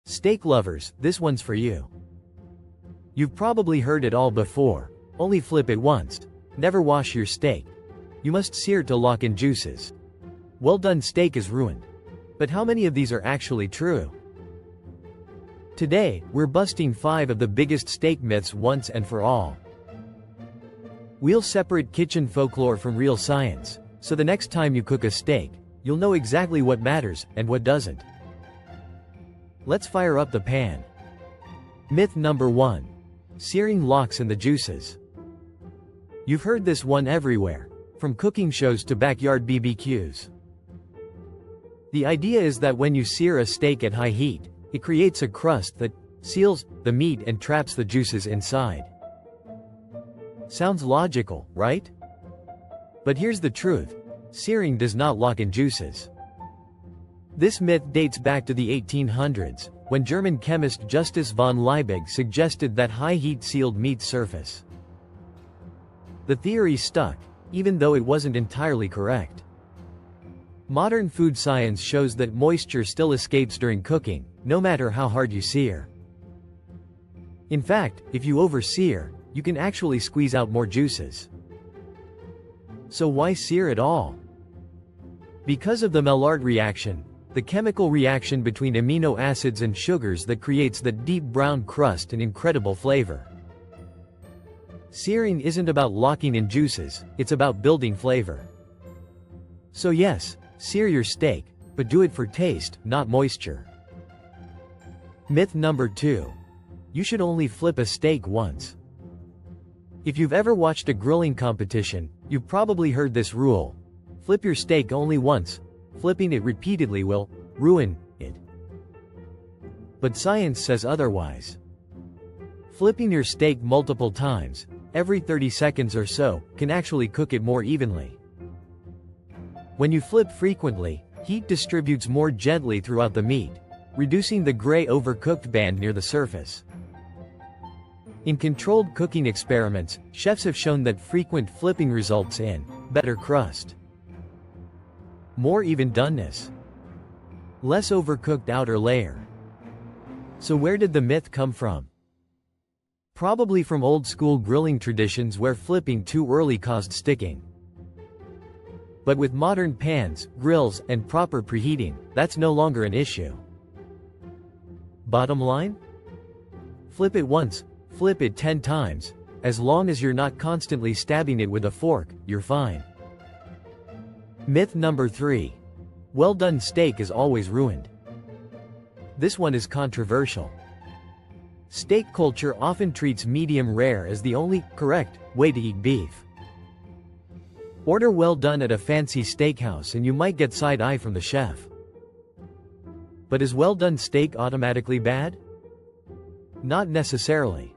Steak lovers, this one's for you. You've probably heard it all before. Only flip it once. Never wash your steak. You must sear to lock in juices. Well-done steak is ruined. But how many of these are actually true? Today, we're busting 5 of the biggest steak myths once and for all. We'll separate kitchen folklore from real science, so the next time you cook a steak, you'll know exactly what matters and what doesn't. Let's fire up the pan. Myth number 1. Searing locks in the juices. You've heard this one everywhere, from cooking shows to backyard BBQs. The idea is that when you sear a steak at high heat, it creates a crust that seals the meat and traps the juices inside. Sounds logical, right? But here's the truth. Searing does not lock in juices. This myth dates back to the 1800s, when German chemist Justus von Liebig suggested that high heat sealed meat's surface. The theory stuck, even though it wasn't entirely correct. Modern food science shows that moisture still escapes during cooking, no matter how hard you sear. In fact, if you over-sear, you can actually squeeze out more juices. So why sear at all? Because of the Maillard reaction, the chemical reaction between amino acids and sugars that creates the deep brown crust and incredible flavor. Searing isn't about locking in juices, it's about building flavor. So yes, sear your steak, but do it for taste, not moisture. Myth number 2. You should only flip a steak once. If you've ever watched a grilling competition, you've probably heard this rule. Flip your steak only once. Flipping it repeatedly will ruin it. But science says otherwise. Flipping your steak multiple times, every 30 seconds or so, can actually cook it more evenly. When you flip frequently, heat distributes more gently throughout the meat, reducing the gray overcooked band near the surface. In controlled cooking experiments, chefs have shown that frequent flipping results in better crust, more even doneness, less overcooked outer layer. So where did the myth come from? Probably from old-school grilling traditions where flipping too early caused sticking. But with modern pans, grills, and proper preheating, that's no longer an issue. Bottom line? Flip it once, flip it 10 times. As long as you're not constantly stabbing it with a fork, you're fine. Myth number 3. Well-done steak is always ruined. This one is controversial. Steak culture often treats medium rare as the only correct way to eat beef. Order well done at a fancy steakhouse and you might get side eye from the chef. But is well done steak automatically bad? Not necessarily.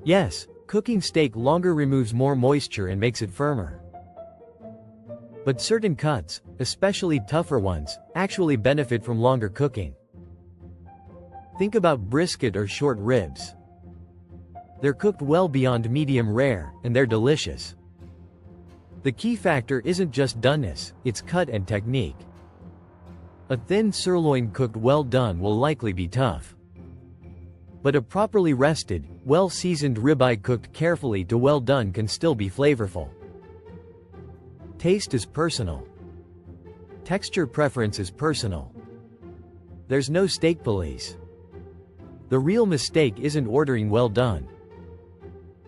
Yes, cooking steak longer removes more moisture and makes it firmer. But certain cuts, especially tougher ones, actually benefit from longer cooking. Think about brisket or short ribs. They're cooked well beyond medium rare, and they're delicious. The key factor isn't just doneness, it's cut and technique. A thin sirloin cooked well done will likely be tough. But a properly rested, well-seasoned ribeye cooked carefully to well done can still be flavorful. Taste is personal. Texture preference is personal. There's no steak police. The real mistake isn't ordering well done.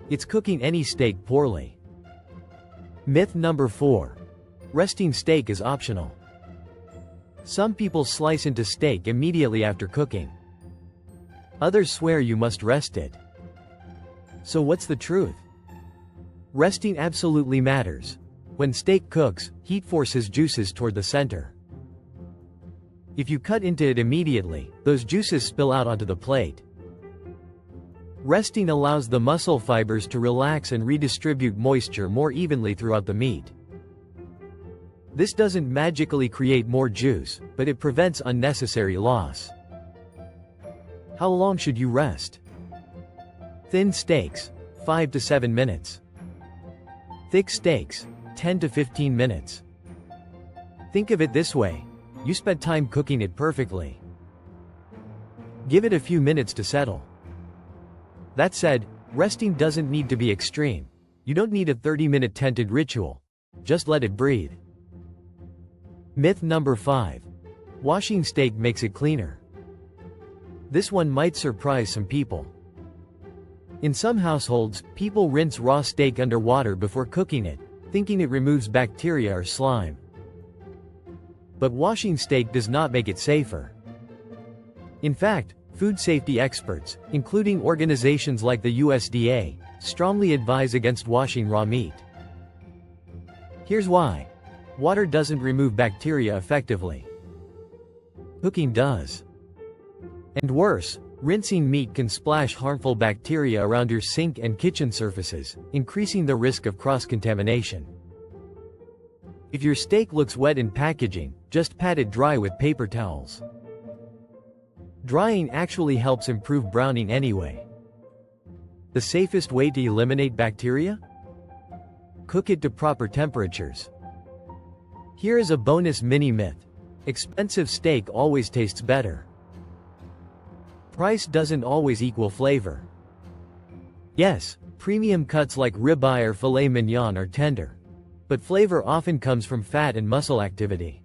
It's cooking any steak poorly. Myth number 4. Resting steak is optional. Some people slice into steak immediately after cooking. Others swear you must rest it. So what's the truth? Resting absolutely matters. When steak cooks, heat forces juices toward the center. If you cut into it immediately, those juices spill out onto the plate. Resting allows the muscle fibers to relax and redistribute moisture more evenly throughout the meat. This doesn't magically create more juice, but it prevents unnecessary loss. How long should you rest? Thin steaks, 5 to 7 minutes. Thick steaks, 10 to 15 minutes. Think of it this way: you spent time cooking it perfectly. Give it a few minutes to settle. That said, resting doesn't need to be extreme. You don't need a 30-minute tented ritual. Just let it breathe. Myth number 5. Washing steak makes it cleaner. This one might surprise some people. In some households, people rinse raw steak under water before cooking it, thinking it removes bacteria or slime. But washing steak does not make it safer. In fact, food safety experts, including organizations like the USDA, strongly advise against washing raw meat. Here's why. Water doesn't remove bacteria effectively. Cooking does. And worse, rinsing meat can splash harmful bacteria around your sink and kitchen surfaces, increasing the risk of cross-contamination. If your steak looks wet in packaging, just pat it dry with paper towels. Drying actually helps improve browning anyway. The safest way to eliminate bacteria? Cook it to proper temperatures. Here is a bonus mini myth. Expensive steak always tastes better. Price doesn't always equal flavor. Yes, premium cuts like ribeye or filet mignon are tender. But flavor often comes from fat and muscle activity.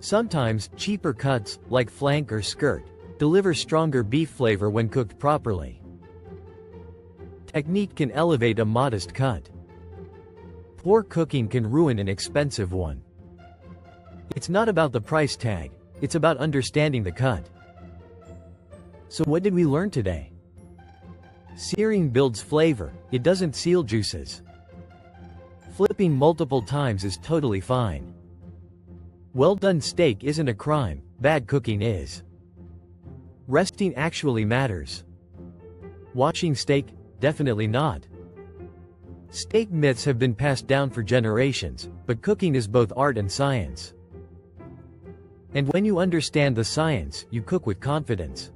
Sometimes, cheaper cuts, like flank or skirt, deliver stronger beef flavor when cooked properly. Technique can elevate a modest cut. Poor cooking can ruin an expensive one. It's not about the price tag, it's about understanding the cut. So what did we learn today? Searing builds flavor, it doesn't seal juices. Flipping multiple times is totally fine. Well-done steak isn't a crime, bad cooking is. Resting actually matters. Washing steak? Definitely not. Steak myths have been passed down for generations, but cooking is both art and science. And when you understand the science, you cook with confidence.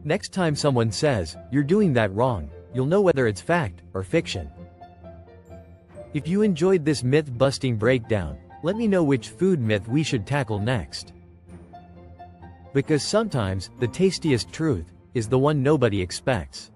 Next time someone says, "You're doing that wrong," you'll know whether it's fact or fiction. If you enjoyed this myth-busting breakdown, let me know which food myth we should tackle next. Because sometimes, the tastiest truth is the one nobody expects.